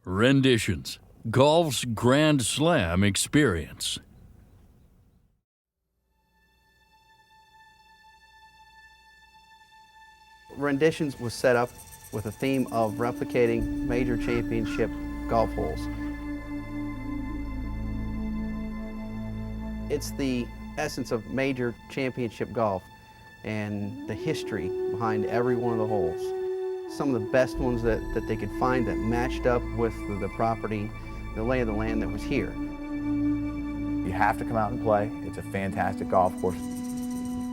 Renditions, golf's Grand Slam experience. Renditions was set up with a theme of replicating major championship golf holes. It's the essence of major championship golf and the history behind every one of the holes. Some of the best ones that they could find that matched up with the property, the lay of the land that was here. You have to come out and play. It's a fantastic golf course,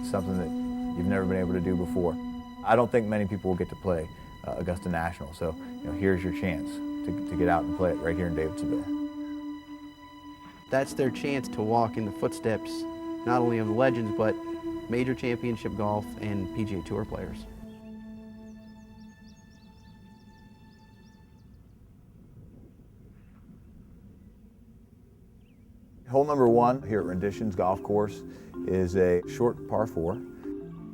something that you've never been able to do before. I don't think many people will get to play Augusta National, so here's your chance to get out and play it right here in Davidsonville. That's their chance to walk in the footsteps, not only of the legends, but major championship golf and PGA Tour players. Hole number 1 here at Renditions Golf Course is a short par 4.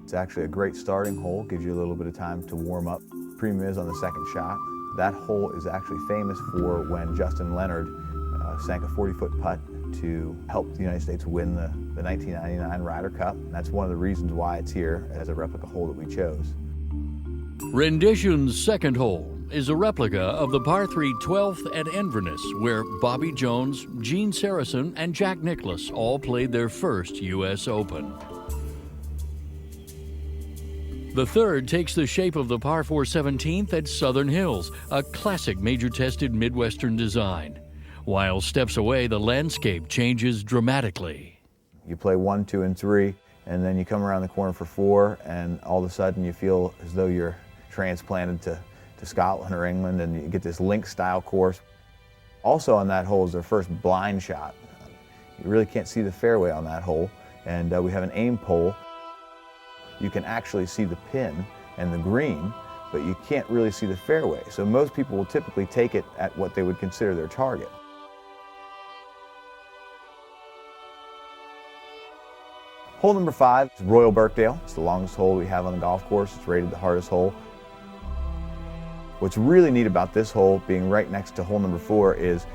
It's actually a great starting hole, gives you a little bit of time to warm up. Premium is on the second shot. That hole is actually famous for when Justin Leonard sank a 40-foot putt to help the United States win the 1999 Ryder Cup. And that's one of the reasons why it's here as a replica hole that we chose. Renditions' second hole is a replica of the par 3 12th at Inverness, where Bobby Jones, Gene Sarazen, and Jack Nicklaus all played their first U.S. Open. The third takes the shape of the par 4 17th at Southern Hills, a classic major-tested Midwestern design. While steps away, the landscape changes dramatically. You play 1, 2, and 3, and then you come around the corner for 4, and all of a sudden you feel as though you're transplanted to Scotland or England, and you get this link-style course. Also on that hole is their first blind shot. You really can't see the fairway on that hole, and we have an aim pole. You can actually see the pin and the green, but you can't really see the fairway. So most people will typically take it at what they would consider their target. Hole number 5 is Royal Birkdale. It's the longest hole we have on the golf course. It's rated the hardest hole. What's really neat about this hole being right next to hole number 4 is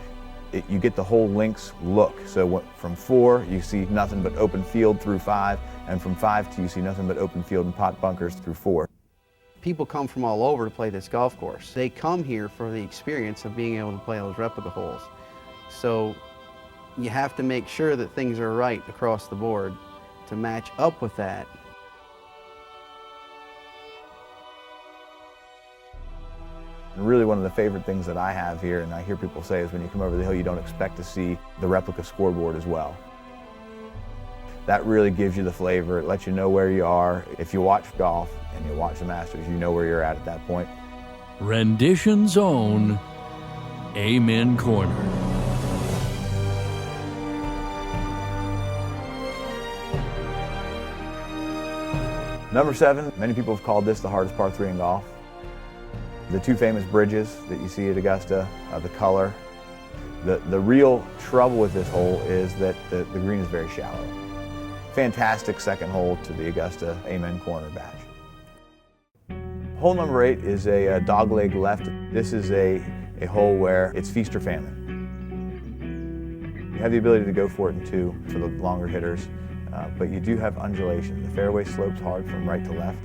you get the whole links look. So from 4, you see nothing but open field through 5, and from 5 to you see nothing but open field and pot bunkers through 4. People come from all over to play this golf course. They come here for the experience of being able to play those replica holes. So you have to make sure that things are right across the board to match up with that. And really one of the favorite things that I have here, and I hear people say, is when you come over the hill you don't expect to see the replica scoreboard as well. That really gives you the flavor. It lets you know where you are. If you watch golf and you watch the Masters, you know where you're at that point. Renditions' own Amen Corner. Number 7, many people have called this the hardest par 3 in golf. The 2 famous bridges that you see at Augusta, the color. The real trouble with this hole is that the green is very shallow. Fantastic second hole to the Augusta Amen Corner badge. Hole number 8 is a dogleg left. This is a hole where it's feast or famine. You have the ability to go for it in 2 for the longer hitters, but you do have undulation. The fairway slopes hard from right to left.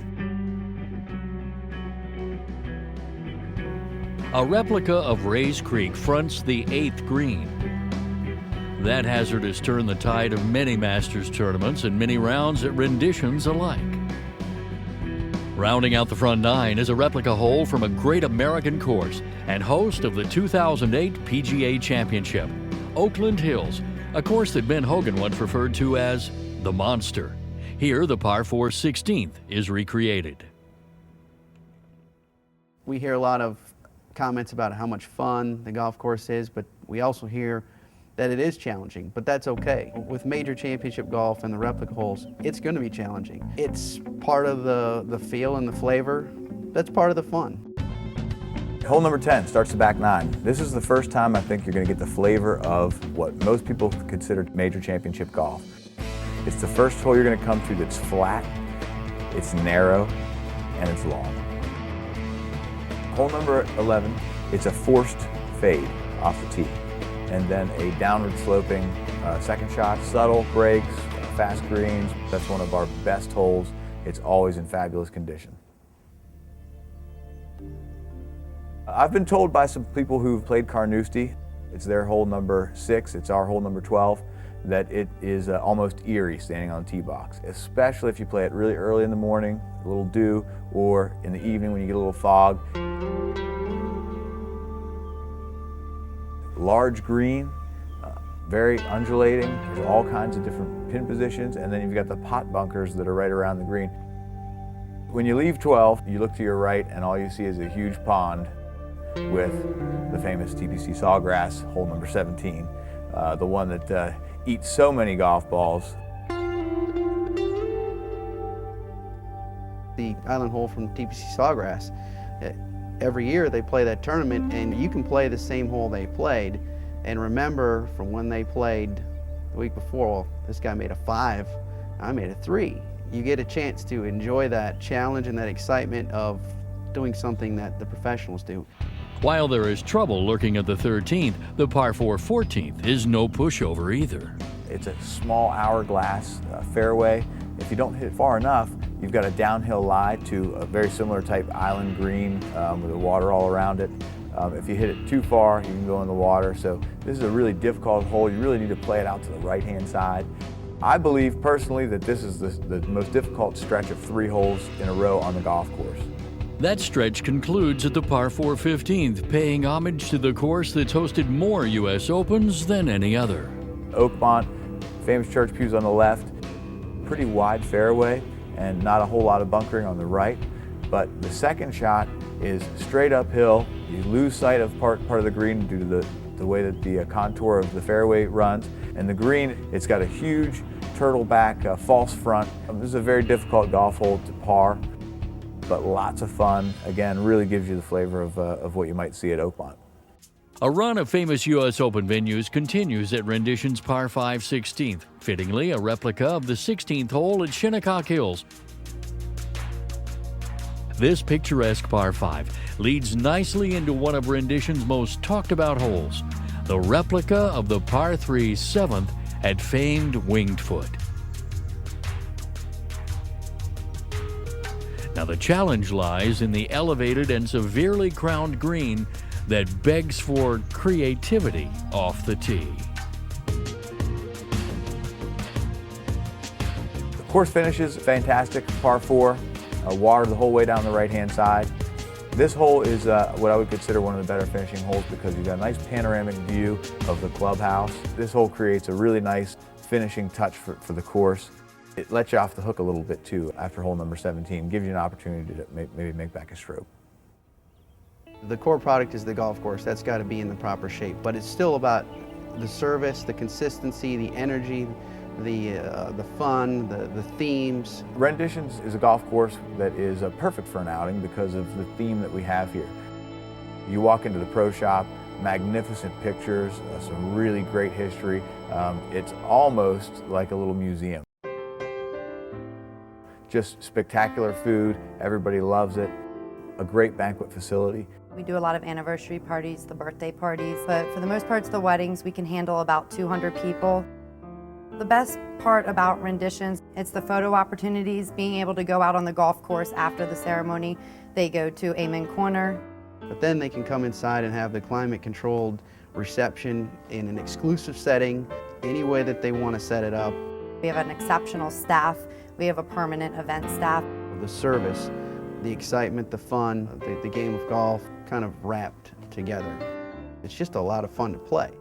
A replica of Rays Creek fronts the 8th green. That hazard has turned the tide of many Masters tournaments and many rounds at Renditions alike. Rounding out the front 9 is a replica hole from a great American course and host of the 2008 PGA Championship, Oakland Hills, a course that Ben Hogan once referred to as the Monster. Here, the par 4 16th is recreated. We hear a lot of comments about how much fun the golf course is, but we also hear that it is challenging, but that's okay. With major championship golf and the replica holes, it's going to be challenging. It's part of the feel and the flavor. That's part of the fun. Hole number 10 starts the back 9. This is the first time I think you're going to get the flavor of what most people consider major championship golf. It's the first hole you're going to come to that's flat, it's narrow, and it's long. Hole number 11, it's a forced fade off the tee. And then a downward sloping second shot, subtle breaks, fast greens. That's one of our best holes. It's always in fabulous condition. I've been told by some people who've played Carnoustie, it's their hole number 6, it's our hole number 12, that it is almost eerie standing on the tee box, especially if you play it really early in the morning, a little dew, or in the evening when you get a little fog. Large green, very undulating. There's all kinds of different pin positions, and then you've got the pot bunkers that are right around the green. When you leave 12, you look to your right and all you see is a huge pond with the famous TPC Sawgrass, hole number 17, the one that eats so many golf balls. The island hole from TPC Sawgrass, every year they play that tournament, and you can play the same hole they played and remember from when they played the week before, well, this guy made a 5, I made a 3. You get a chance to enjoy that challenge and that excitement of doing something that the professionals do. While there is trouble lurking at the 13th, the par 4 14th is no pushover either. It's a small hourglass fairway. If you don't hit it far enough, you've got a downhill lie to a very similar type island green with the water all around it. If you hit it too far, you can go in the water. So this is a really difficult hole. You really need to play it out to the right-hand side. I believe personally that this is the most difficult stretch of 3 holes in a row on the golf course. That stretch concludes at the par 4 15th, paying homage to the course that's hosted more U.S. Opens than any other. Oakmont, famous church pews on the left, pretty wide fairway and not a whole lot of bunkering on the right. But the second shot is straight uphill. You lose sight of part of the green due to the way that the contour of the fairway runs. And the green, it's got a huge turtle back, false front. This is a very difficult golf hole to par, but lots of fun. Again, really gives you the flavor of what you might see at Oakmont. A run of famous U.S. Open venues continues at Renditions par 5 16th, fittingly a replica of the 16th hole at Shinnecock Hills. This picturesque par 5 leads nicely into one of Renditions' most talked about holes, the replica of the par 3 7th at famed Winged Foot. Now the challenge lies in the elevated and severely crowned green that begs for creativity off the tee. The course finishes fantastic, par 4, water the whole way down the right-hand side. This hole is what I would consider one of the better finishing holes because you've got a nice panoramic view of the clubhouse. This hole creates a really nice finishing touch for the course. It lets you off the hook a little bit too after hole number 17, gives you an opportunity to maybe make back a stroke. The core product is the golf course. That's got to be in the proper shape, but it's still about the service, the consistency, the energy, the fun, the themes. Renditions is a golf course that is perfect for an outing because of the theme that we have here. You walk into the pro shop, magnificent pictures, some really great history. It's almost like a little museum. Just spectacular food, everybody loves it, a great banquet facility. We do a lot of anniversary parties, the birthday parties, but for the most part, it's the weddings. We can handle about 200 people. The best part about Renditions, it's the photo opportunities, being able to go out on the golf course after the ceremony. They go to Amen Corner. But then they can come inside and have the climate-controlled reception in an exclusive setting, any way that they want to set it up. We have an exceptional staff. We have a permanent event staff. The service, the excitement, the fun, the game of golf kind of wrapped together. It's just a lot of fun to play.